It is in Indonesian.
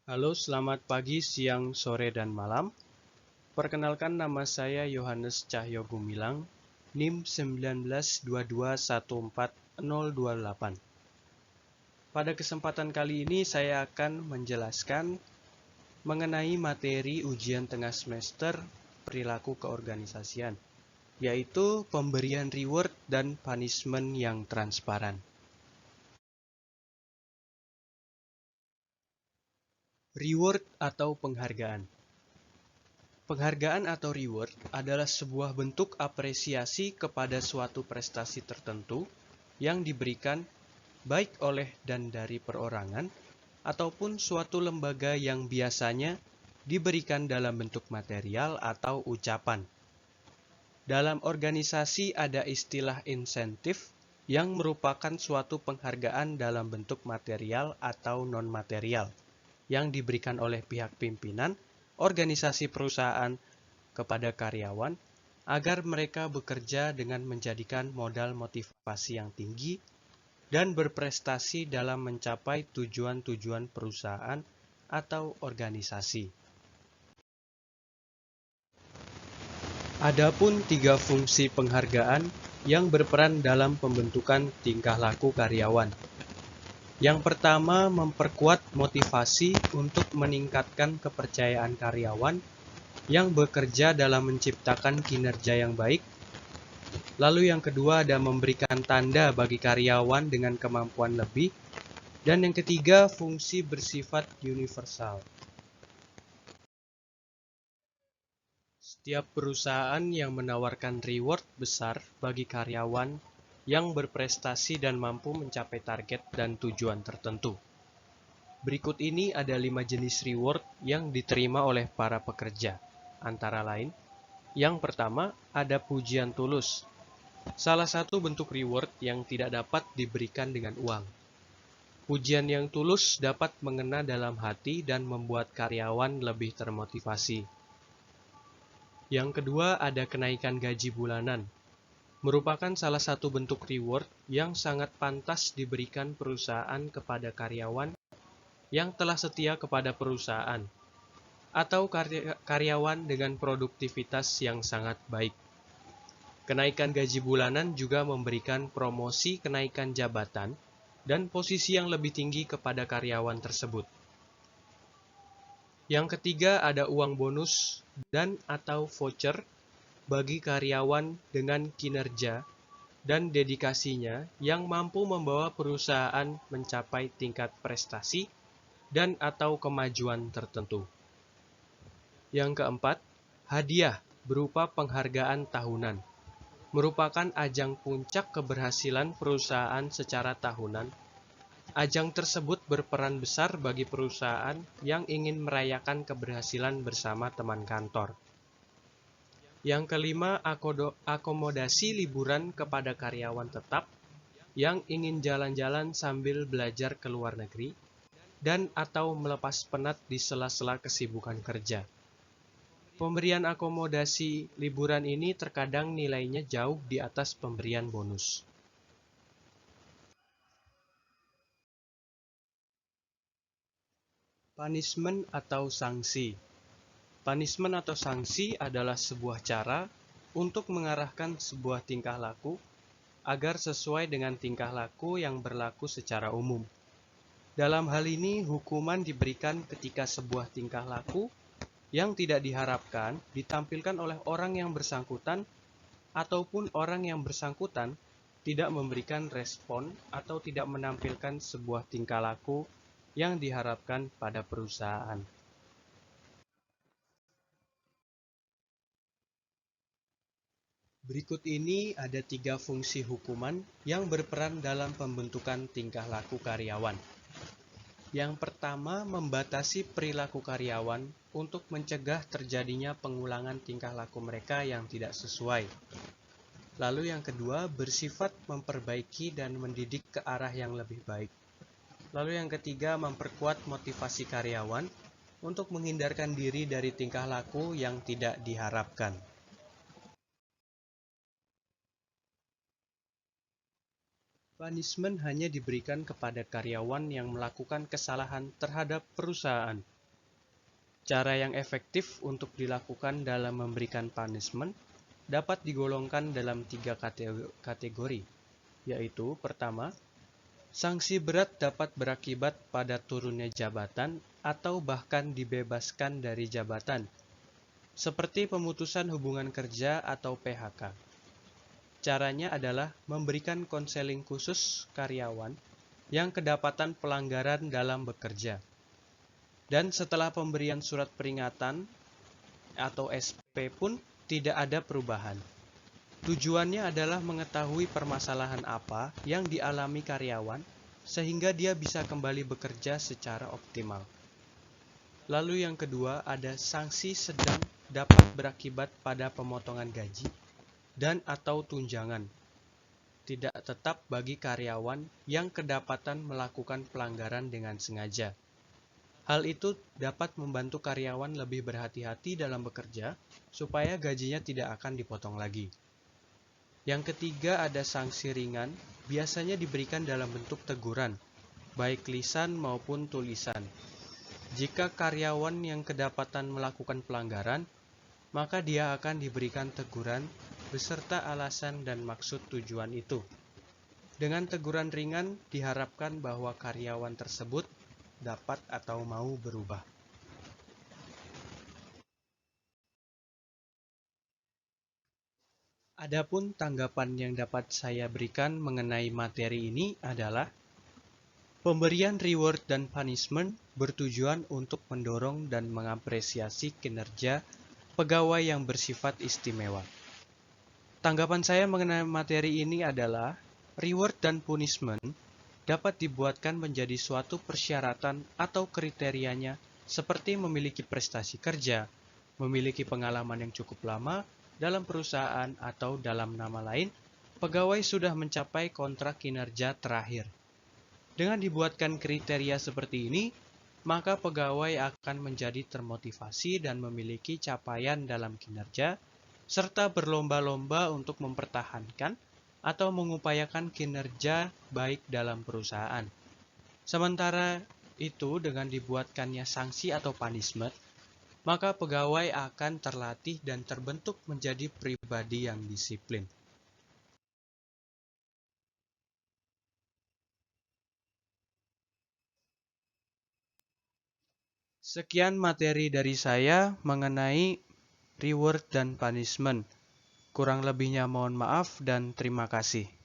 Halo, selamat pagi, siang, sore, dan malam. Perkenalkan, nama saya Yohanes Cahyo Gumilang, NIM 1922140028. Pada kesempatan kali ini saya akan menjelaskan mengenai materi ujian tengah semester perilaku keorganisasian, yaitu pemberian reward dan punishment yang transparan. Reward atau penghargaan. Penghargaan atau reward adalah sebuah bentuk apresiasi kepada suatu prestasi tertentu yang diberikan baik oleh dan dari perorangan ataupun suatu lembaga yang biasanya diberikan dalam bentuk material atau ucapan. Dalam organisasi ada istilah insentif yang merupakan suatu penghargaan dalam bentuk material atau non-material yang diberikan oleh pihak pimpinan organisasi perusahaan kepada karyawan agar mereka bekerja dengan menjadikan modal motivasi yang tinggi dan berprestasi dalam mencapai tujuan-tujuan perusahaan atau organisasi. Adapun 3 fungsi penghargaan yang berperan dalam pembentukan tingkah laku karyawan. Yang pertama, memperkuat motivasi untuk meningkatkan kepercayaan karyawan yang bekerja dalam menciptakan kinerja yang baik. Lalu yang kedua ada memberikan tanda bagi karyawan dengan kemampuan lebih. Dan yang ketiga, fungsi bersifat universal. Setiap perusahaan yang menawarkan reward besar bagi karyawan yang berprestasi dan mampu mencapai target dan tujuan tertentu. Berikut ini ada 5 jenis reward yang diterima oleh para pekerja. Antara lain, yang pertama ada pujian tulus. Salah satu bentuk reward yang tidak dapat diberikan dengan uang. Pujian yang tulus dapat mengena dalam hati dan membuat karyawan lebih termotivasi. Yang kedua ada kenaikan gaji bulanan. Merupakan salah satu bentuk reward yang sangat pantas diberikan perusahaan kepada karyawan yang telah setia kepada perusahaan atau karyawan dengan produktivitas yang sangat baik. Kenaikan gaji bulanan juga memberikan promosi kenaikan jabatan dan posisi yang lebih tinggi kepada karyawan tersebut. Yang ketiga ada uang bonus dan atau voucher bagi karyawan dengan kinerja dan dedikasinya yang mampu membawa perusahaan mencapai tingkat prestasi dan atau kemajuan tertentu. Yang keempat, hadiah berupa penghargaan tahunan. Merupakan ajang puncak keberhasilan perusahaan secara tahunan. Ajang tersebut berperan besar bagi perusahaan yang ingin merayakan keberhasilan bersama teman kantor. Yang kelima, akomodasi liburan kepada karyawan tetap yang ingin jalan-jalan sambil belajar ke luar negeri dan atau melepas penat di sela-sela kesibukan kerja. Pemberian akomodasi liburan ini terkadang nilainya jauh di atas pemberian bonus. Punishment atau sanksi. Punishment atau sanksi adalah sebuah cara untuk mengarahkan sebuah tingkah laku agar sesuai dengan tingkah laku yang berlaku secara umum. Dalam hal ini, hukuman diberikan ketika sebuah tingkah laku yang tidak diharapkan ditampilkan oleh orang yang bersangkutan ataupun orang yang bersangkutan tidak memberikan respon atau tidak menampilkan sebuah tingkah laku yang diharapkan pada perusahaan. Berikut ini ada 3 fungsi hukuman yang berperan dalam pembentukan tingkah laku karyawan. Yang pertama, membatasi perilaku karyawan untuk mencegah terjadinya pengulangan tingkah laku mereka yang tidak sesuai. Lalu yang kedua, bersifat memperbaiki dan mendidik ke arah yang lebih baik. Lalu yang ketiga, memperkuat motivasi karyawan untuk menghindarkan diri dari tingkah laku yang tidak diharapkan. Punishment hanya diberikan kepada karyawan yang melakukan kesalahan terhadap perusahaan Cara yang efektif untuk dilakukan dalam memberikan punishment dapat digolongkan dalam 3 kategori, yaitu pertama, sanksi berat dapat berakibat pada turunnya jabatan atau bahkan dibebaskan dari jabatan, seperti pemutusan hubungan kerja atau PHK. Caranya adalah memberikan konseling khusus karyawan yang kedapatan pelanggaran dalam bekerja. Dan setelah pemberian surat peringatan atau SP pun tidak ada perubahan. Tujuannya adalah mengetahui permasalahan apa yang dialami karyawan sehingga dia bisa kembali bekerja secara optimal. Lalu yang kedua, ada sanksi sedang dapat berakibat pada pemotongan gaji dan atau tunjangan tidak tetap bagi karyawan yang kedapatan melakukan pelanggaran dengan sengaja. Hal itu dapat membantu karyawan lebih berhati-hati dalam bekerja supaya gajinya tidak akan dipotong lagi. Yang ketiga, ada sanksi ringan, biasanya diberikan dalam bentuk teguran, baik lisan maupun tulisan. Jika karyawan yang kedapatan melakukan pelanggaran, maka dia akan diberikan teguran beserta alasan dan maksud tujuan itu. Dengan teguran ringan, diharapkan bahwa karyawan tersebut dapat atau mau berubah. Adapun tanggapan yang dapat saya berikan mengenai materi ini adalah pemberian reward dan punishment bertujuan untuk mendorong dan mengapresiasi kinerja pegawai yang bersifat istimewa. Tanggapan saya mengenai materi ini adalah reward dan punishment dapat dibuatkan menjadi suatu persyaratan atau kriterianya seperti memiliki prestasi kerja, memiliki pengalaman yang cukup lama dalam perusahaan, atau dalam nama lain, pegawai sudah mencapai kontrak kinerja terakhir. Dengan dibuatkan kriteria seperti ini, maka pegawai akan menjadi termotivasi dan memiliki capaian dalam kinerja, serta berlomba-lomba untuk mempertahankan atau mengupayakan kinerja baik dalam perusahaan. Sementara itu, dengan dibuatkannya sanksi atau punishment, maka pegawai akan terlatih dan terbentuk menjadi pribadi yang disiplin. Sekian materi dari saya mengenai reward dan punishment. Kurang lebihnya mohon maaf dan terima kasih.